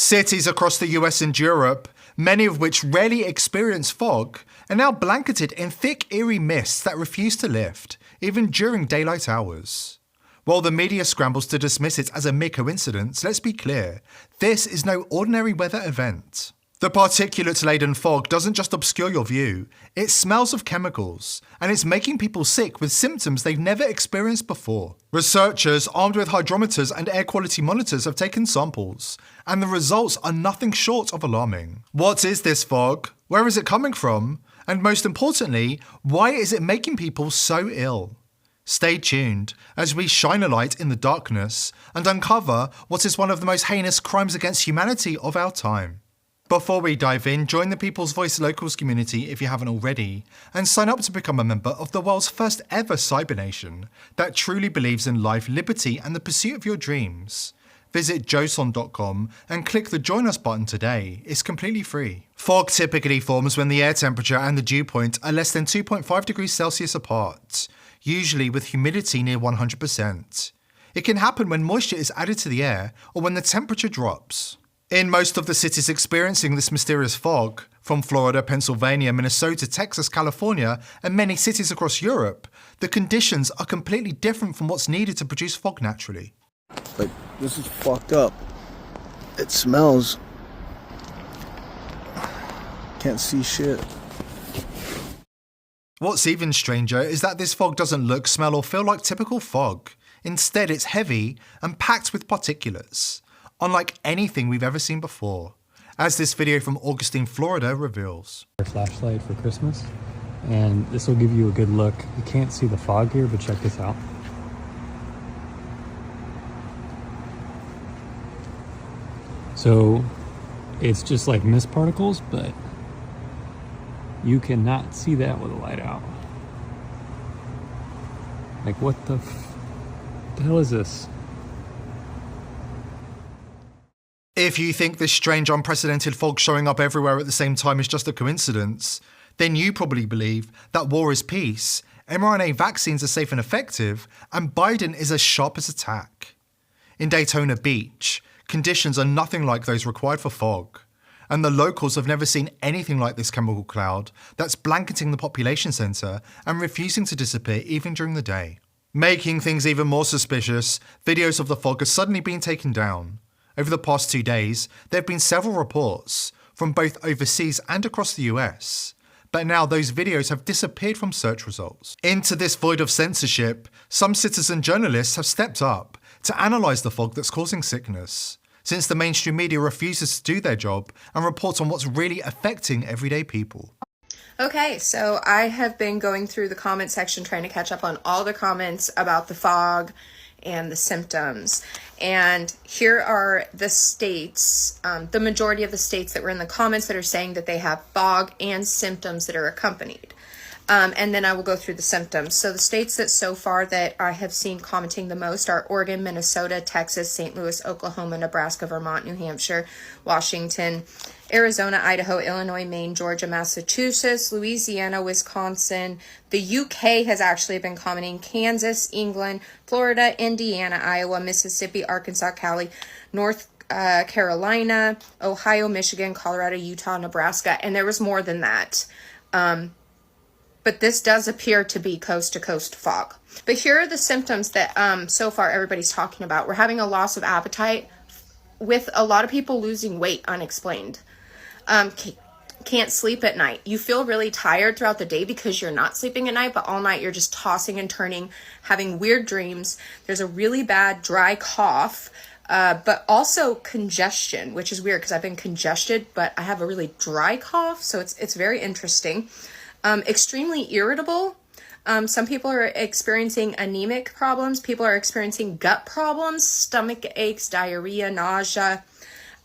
Cities across the US and Europe, many of which rarely experience fog, are now blanketed in thick, eerie mists that refuse to lift, even during daylight hours. While the media scrambles to dismiss it as a mere coincidence, let's be clear, this is no ordinary weather event. The particulate-laden fog doesn't just obscure your view, it smells of chemicals, and it's making people sick with symptoms they've never experienced before. Researchers armed with hydrometers and air quality monitors have taken samples, and the results are nothing short of alarming. What is this fog? Where is it coming from? And most importantly, why is it making people so ill? Stay tuned as we shine a light in the darkness and uncover what is one of the most heinous crimes against humanity of our time. Before we dive in, join the People's Voice Locals community if you haven't already, and sign up to become a member of the world's first ever cyber nation that truly believes in life, liberty, and the pursuit of your dreams. Visit joson.com and click the Join Us button today. It's completely free. Fog typically forms when the air temperature and the dew point are less than 2.5 degrees Celsius apart, usually with humidity near 100%. It can happen when moisture is added to the air or when the temperature drops. In most of the cities experiencing this mysterious fog, from Florida, Pennsylvania, Minnesota, Texas, California, and many cities across Europe, the conditions are completely different from what's needed to produce fog naturally. Like, this is fucked up. It smells. Can't see shit. What's even stranger is that this fog doesn't look, smell, or feel like typical fog. Instead, it's heavy and packed with particulates, unlike anything we've ever seen before, as this video from Augustine, Florida reveals. A flashlight for Christmas, and this will give you a good look. You can't see the fog here, but check this out. So it's just like mist particles, but you cannot see that with a light out. Like, what the hell is this? If you think this strange, unprecedented fog showing up everywhere at the same time is just a coincidence, then you probably believe that war is peace, mRNA vaccines are safe and effective, and Biden is as sharp as a tack. In Daytona Beach, conditions are nothing like those required for fog, and the locals have never seen anything like this chemical cloud that's blanketing the population centre and refusing to disappear even during the day. Making things even more suspicious, videos of the fog have suddenly been taken down. Over the past 2 days, there have been several reports from both overseas and across the US, but now those videos have disappeared from search results. Into this void of censorship, some citizen journalists have stepped up to analyse the fog that's causing sickness, since the mainstream media refuses to do their job and report on what's really affecting everyday people. Okay, so I have been going through the comment section trying to catch up on all the comments about the fog and the symptoms. And here are the states, the majority of the states that were in the comments that are saying that they have fog and symptoms that are accompanied. And then I will go through the symptoms. So the states that so far that I have seen commenting the most are Oregon, Minnesota, Texas, St. Louis, Oklahoma, Nebraska, Vermont, New Hampshire, Washington, Arizona, Idaho, Illinois, Maine, Georgia, Massachusetts, Louisiana, Wisconsin. The UK has actually been commenting. Kansas, England, Florida, Indiana, Iowa, Mississippi, Arkansas, Cali, North Carolina, Ohio, Michigan, Colorado, Utah, Nebraska, and there was more than that. But this does appear to be coast-to-coast fog. But here are the symptoms that so far everybody's talking about. We're having a loss of appetite with a lot of people losing weight unexplained. Can't sleep at night. You feel really tired throughout the day because you're not sleeping at night, but all night you're just tossing and turning, having weird dreams. There's a really bad dry cough, but also congestion, which is weird because I've been congested, but I have a really dry cough, so it's very interesting. Extremely irritable. Some people are experiencing anemic problems. People are experiencing gut problems, stomach aches, diarrhea, nausea.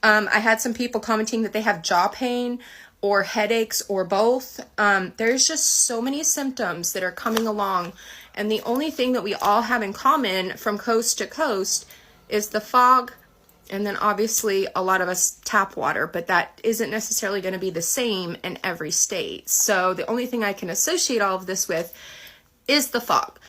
I had some people commenting that they have jaw pain or headaches or both. There's just so many symptoms that are coming along. And the only thing that we all have in common from coast to coast is the fog. And then obviously a lot of us tap water, but that isn't necessarily going to be the same in every state. So the only thing I can associate all of this with is the fog.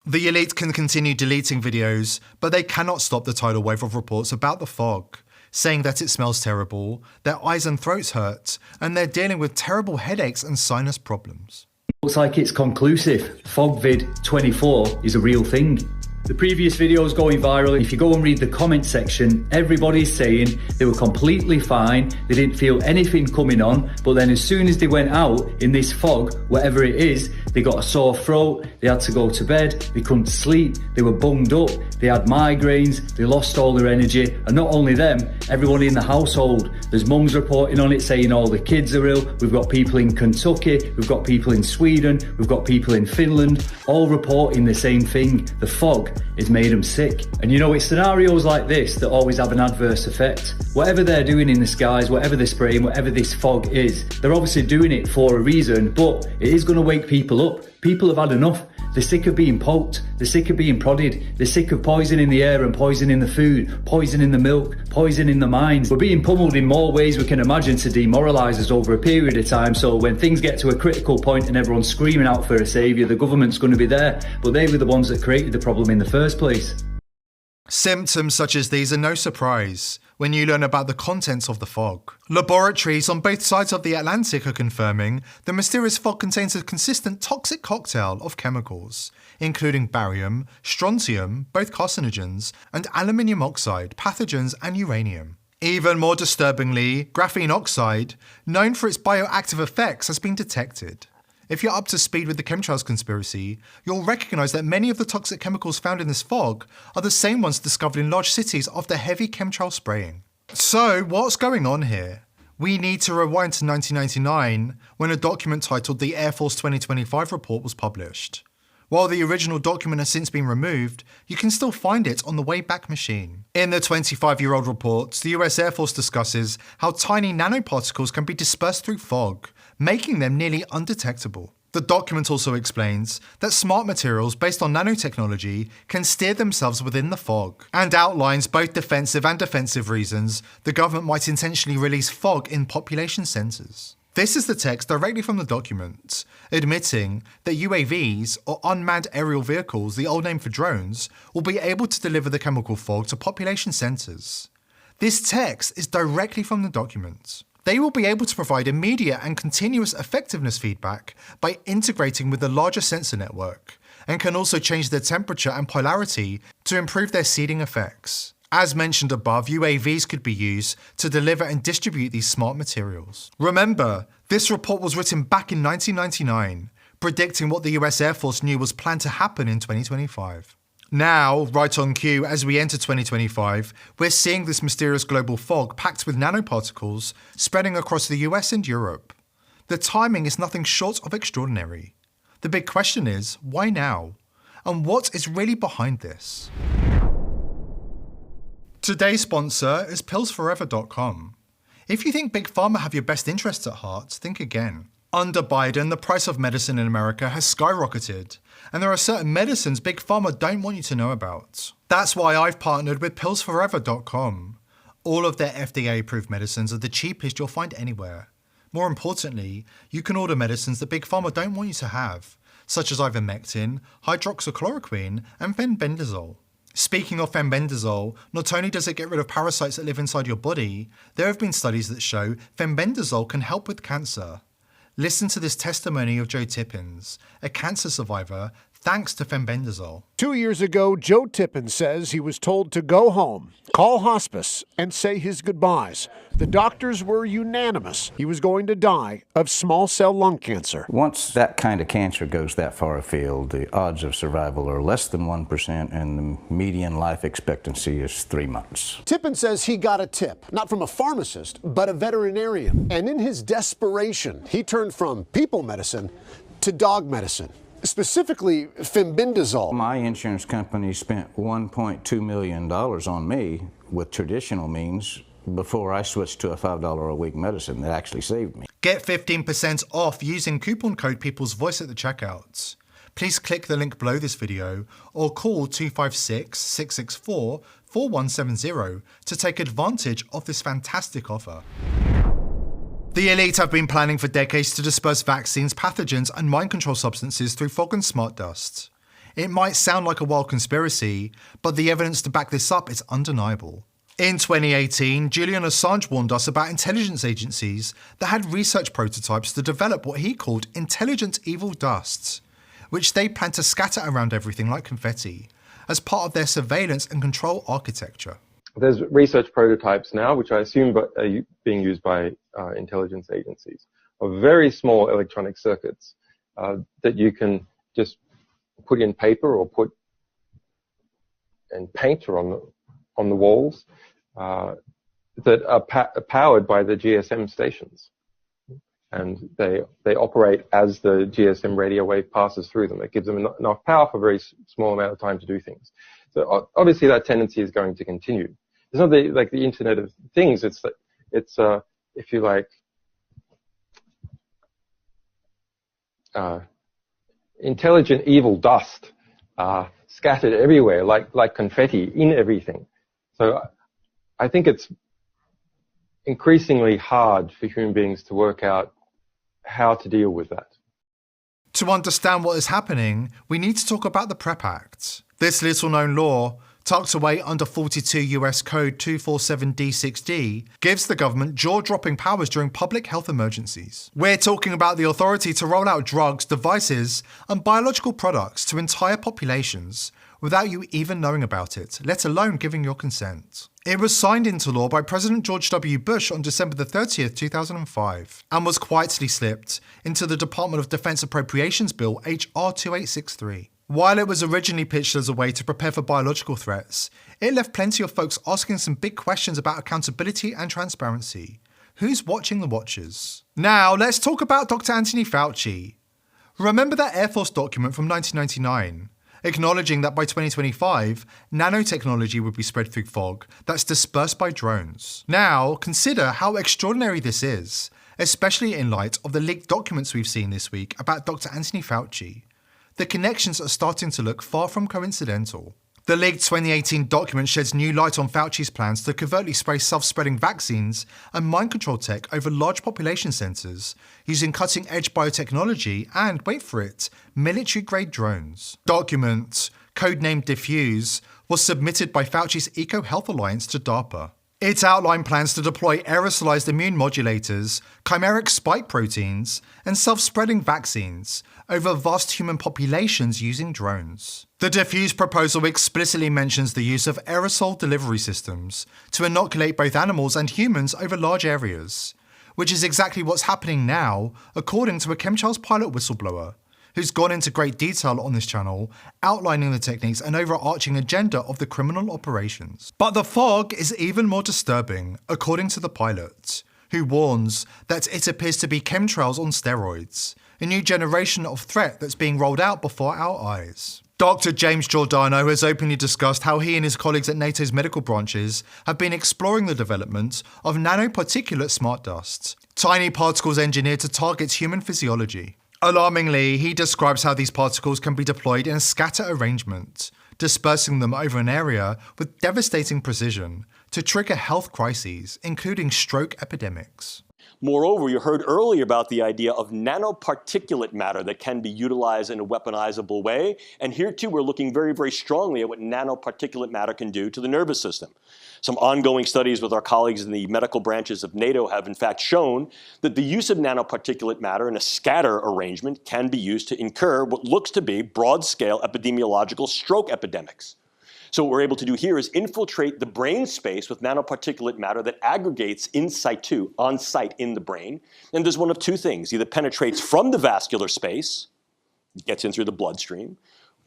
The elite can continue deleting videos, but they cannot stop the tidal wave of reports about the fog. saying that it smells terrible, their eyes and throats hurt, and they're dealing with terrible headaches and sinus problems. Looks like it's conclusive. FogVid24 is a real thing. The previous video is going viral. If you go and read the comment section, everybody's saying they were completely fine, they didn't feel anything coming on, but then as soon as they went out in this fog, whatever it is, they got a sore throat, they had to go to bed, they couldn't sleep, they were bunged up, they had migraines, they lost all their energy, and not only them, everyone in the household. There's mums reporting on it saying all the kids are ill, we've got people in Kentucky, we've got people in Sweden, we've got people in Finland, all reporting the same thing. The fog has made them sick. And you know, it's scenarios like this that always have an adverse effect. Whatever they're doing in the skies, whatever they're spraying, whatever this fog is, they're obviously doing it for a reason, but it is going to wake people up. People have had enough. They're sick of being poked, they're sick of being prodded, they're sick of poison in the air and poison in the food, poison in the milk, poison in the minds. We're being pummeled in more ways we can imagine to demoralise us over a period of time, so when things get to a critical point and everyone's screaming out for a saviour, the government's going to be there, but they were the ones that created the problem in the first place. Symptoms such as these are no surprise when you learn about the contents of the fog. Laboratories on both sides of the Atlantic are confirming the mysterious fog contains a consistent toxic cocktail of chemicals, including barium, strontium, both carcinogens, and aluminium oxide, pathogens, and uranium. Even more disturbingly, graphene oxide, known for its bioactive effects, has been detected. If you're up to speed with the chemtrails conspiracy, you'll recognise that many of the toxic chemicals found in this fog are the same ones discovered in large cities after heavy chemtrail spraying. So, what's going on here? We need to rewind to 1999, when a document titled the Air Force 2025 report was published. While the original document has since been removed, you can still find it on the Wayback Machine. In the 25-year-old report, the US Air Force discusses how tiny nanoparticles can be dispersed through fog, making them nearly undetectable. The document also explains that smart materials based on nanotechnology can steer themselves within the fog, and outlines both defensive and offensive reasons the government might intentionally release fog in population centres. This is the text directly from the document, admitting that UAVs, or unmanned aerial vehicles, the old name for drones, will be able to deliver the chemical fog to population centres. This text is directly from the document. They will be able to provide immediate and continuous effectiveness feedback by integrating with the larger sensor network, and can also change their temperature and polarity to improve their seeding effects. As mentioned above, UAVs could be used to deliver and distribute these smart materials. Remember, this report was written back in 1999, predicting what the US Air Force knew was planned to happen in 2025. Now, right on cue, as we enter 2025, we're seeing this mysterious global fog packed with nanoparticles spreading across the US and Europe. The timing is nothing short of extraordinary. The big question is, why now? And what is really behind this? Today's sponsor is pillsforever.com. If you think Big Pharma have your best interests at heart, think again. Under Biden, the price of medicine in America has skyrocketed, and there are certain medicines Big Pharma don't want you to know about. That's why I've partnered with pillsforever.com. All of their FDA-approved medicines are the cheapest you'll find anywhere. More importantly, you can order medicines that Big Pharma don't want you to have, such as ivermectin, hydroxychloroquine, and fenbendazole. Speaking of fenbendazole, not only does it get rid of parasites that live inside your body, there have been studies that show fenbendazole can help with cancer. Listen to this testimony of Joe Tippins, a cancer survivor, thanks to fenbendazole. 2 years ago, Joe Tippins says he was told to go home, call hospice, and say his goodbyes. The doctors were unanimous. He was going to die of small cell lung cancer. Once that kind of cancer goes that far afield, the odds of survival are less than 1%, and the median life expectancy is 3 months. Tippins says he got a tip, not from a pharmacist, but a veterinarian. And in his desperation, he turned from people medicine to dog medicine. Specifically, fenbendazole. My insurance company spent $1.2 million on me with traditional means before I switched to a $5 a week medicine that actually saved me. Get 15% off using coupon code People's Voice at the checkout. Please click the link below this video or call 256-664-4170 to take advantage of this fantastic offer. The elite have been planning for decades to disperse vaccines, pathogens, and mind control substances through fog and smart dust. It might sound like a wild conspiracy, but the evidence to back this up is undeniable. In 2018, Julian Assange warned us about intelligence agencies that had research prototypes to develop what he called intelligent evil dust, which they plan to scatter around everything like confetti as part of their surveillance and control architecture. There's research prototypes now, which I assume are being used by intelligence agencies, of very small electronic circuits that you can just put in paper or put in paint or on the walls that are powered by the GSM stations. And they operate as the GSM radio wave passes through them. It gives them enough power for a very small amount of time to do things. So obviously that tendency is going to continue. It's not like the Internet of Things. It's if you like, intelligent evil dust scattered everywhere, like confetti in everything. So I think it's increasingly hard for human beings to work out how to deal with that. To understand what is happening, we need to talk about the PrEP Act. This little-known law, tucked away under 42 US Code 247D6D, gives the government jaw-dropping powers during public health emergencies. We're talking about the authority to roll out drugs, devices, and biological products to entire populations without you even knowing about it, let alone giving your consent. It was signed into law by President George W. Bush on December 30th, 2005, and was quietly slipped into the Department of Defense Appropriations Bill HR 2863. While it was originally pitched as a way to prepare for biological threats, it left plenty of folks asking some big questions about accountability and transparency. Who's watching the watchers? Now, let's talk about Dr. Anthony Fauci. Remember that Air Force document from 1999? Acknowledging that by 2025, nanotechnology would be spread through fog that's dispersed by drones. Now, consider how extraordinary this is, especially in light of the leaked documents we've seen this week about Dr. Anthony Fauci. The connections are starting to look far from coincidental. The leaked 2018 document sheds new light on Fauci's plans to covertly spray self-spreading vaccines and mind control tech over large population centres, using cutting-edge biotechnology and, wait for it, military-grade drones. Document, codenamed Diffuse, was submitted by Fauci's EcoHealth Alliance to DARPA. It outlined plans to deploy aerosolized immune modulators, chimeric spike proteins, and self-spreading vaccines over vast human populations using drones. The Diffuse proposal explicitly mentions the use of aerosol delivery systems to inoculate both animals and humans over large areas, which is exactly what's happening now, according to a Chemtrails pilot whistleblower, who's gone into great detail on this channel, outlining the techniques and overarching agenda of the criminal operations. But the fog is even more disturbing, according to the pilot, who warns that it appears to be chemtrails on steroids, a new generation of threat that's being rolled out before our eyes. Dr. James Giordano has openly discussed how he and his colleagues at NATO's medical branches have been exploring the development of nanoparticulate smart dust, tiny particles engineered to target human physiology. Alarmingly, he describes how these particles can be deployed in a scatter arrangement, dispersing them over an area with devastating precision to trigger health crises, including stroke epidemics. Moreover, you heard earlier about the idea of nanoparticulate matter that can be utilized in a weaponizable way. And here too, we're looking very, very strongly at what nanoparticulate matter can do to the nervous system. Some ongoing studies with our colleagues in the medical branches of NATO have in fact shown that the use of nanoparticulate matter in a scatter arrangement can be used to incur what looks to be broad-scale epidemiological stroke epidemics. So what we're able to do here is infiltrate the brain space with nanoparticulate matter that aggregates in situ, on site in the brain, and does one of two things. Either penetrates from the vascular space, gets in through the bloodstream,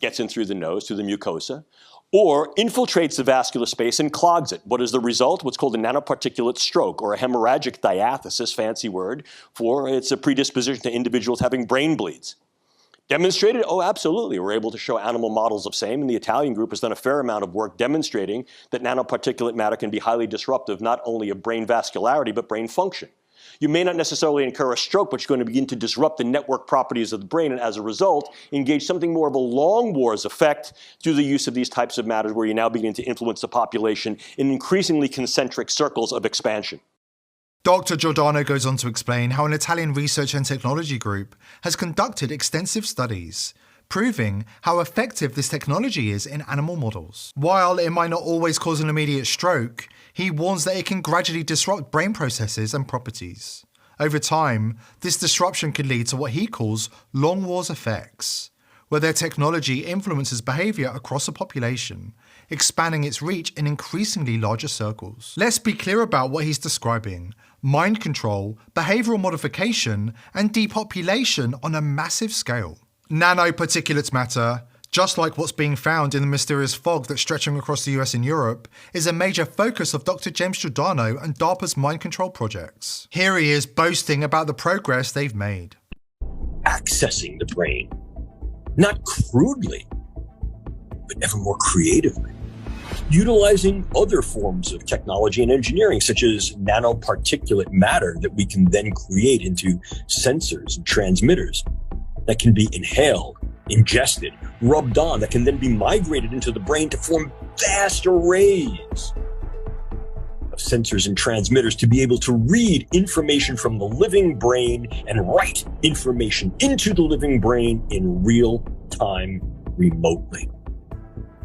gets in through the nose, through the mucosa, or infiltrates the vascular space and clogs it. What is the result? What's called a nanoparticulate stroke, or a hemorrhagic diathesis, fancy word, for it's a predisposition to individuals having brain bleeds. Demonstrated? Oh, absolutely. We're able to show animal models of same, and the Italian group has done a fair amount of work demonstrating that nanoparticulate matter can be highly disruptive, not only of brain vascularity, but brain function. You may not necessarily incur a stroke, but you're going to begin to disrupt the network properties of the brain, and as a result, engage something more of a long wars effect through the use of these types of matters, where you now begin to influence the population in increasingly concentric circles of expansion. Dr. Giordano goes on to explain how an Italian research and technology group has conducted extensive studies, proving how effective this technology is in animal models. While it might not always cause an immediate stroke, he warns that it can gradually disrupt brain processes and properties. Over time, this disruption could lead to what he calls long wars effects, where their technology influences behavior across a population, expanding its reach in increasingly larger circles. Let's be clear about what he's describing: mind control, behavioral modification, and depopulation on a massive scale. Nanoparticulate matter, just like what's being found in the mysterious fog that's stretching across the US and Europe, is a major focus of Dr. James Giordano and DARPA's mind control projects. Here he is boasting about the progress they've made. Accessing the brain, not crudely, but ever more creatively. Utilizing other forms of technology and engineering, such as nanoparticulate matter that we can then create into sensors and transmitters that can be inhaled, ingested, rubbed on, that can then be migrated into the brain to form vast arrays of sensors and transmitters to be able to read information from the living brain and write information into the living brain in real time remotely.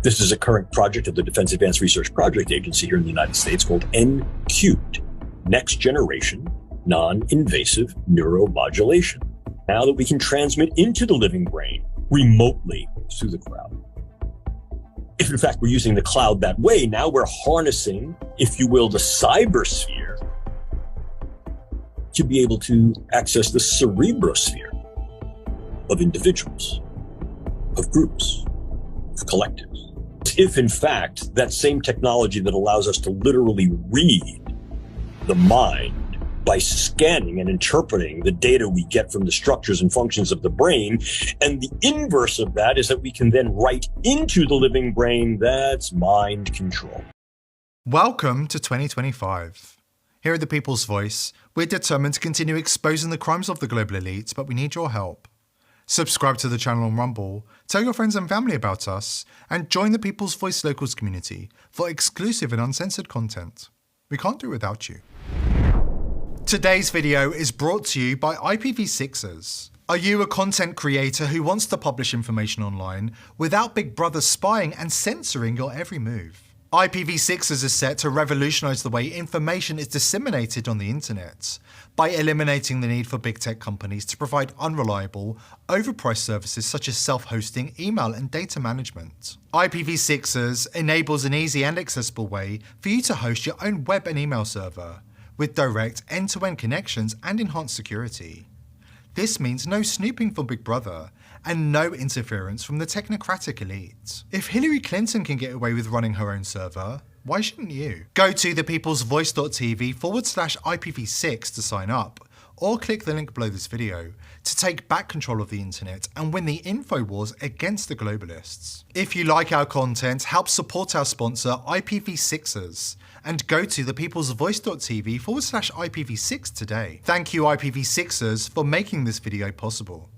This is a current project of the Defense Advanced Research Project Agency here in the United States called NCubed, Next Generation Non-Invasive Neuromodulation. Now that we can transmit into the living brain remotely through the cloud. If in fact we're using the cloud that way, now we're harnessing, if you will, the cybersphere to be able to access the cerebrosphere of individuals, of groups, of collectives. If in fact that same technology that allows us to literally read the mind by scanning and interpreting the data we get from the structures and functions of the brain, and the inverse of that is that we can then write into the living brain, that's mind control. Welcome to 2025. Here at The People's Voice, we're determined to continue exposing the crimes of the global elites, but we need your help. Subscribe to the channel on Rumble, tell your friends and family about us, and join the People's Voice Locals community for exclusive and uncensored content. We can't do it without you. Today's video is brought to you by IPv6ers. Are you a content creator who wants to publish information online without Big Brother spying and censoring your every move? IPv6ers is set to revolutionize the way information is disseminated on the internet by eliminating the need for big tech companies to provide unreliable, overpriced services such as self-hosting, email, and data management. IPv6ers enables an easy and accessible way for you to host your own web and email server with direct end-to-end connections and enhanced security. This means no snooping from Big Brother and no interference from the technocratic elite. If Hillary Clinton can get away with running her own server, why shouldn't you? Go to thepeoplesvoice.tv/IPv6 to sign up, or click the link below this video to take back control of the internet and win the info wars against the globalists. If you like our content, help support our sponsor IPv6ers and go to thepeoplesvoice.tv/IPv6 today. Thank you IPv6ers for making this video possible.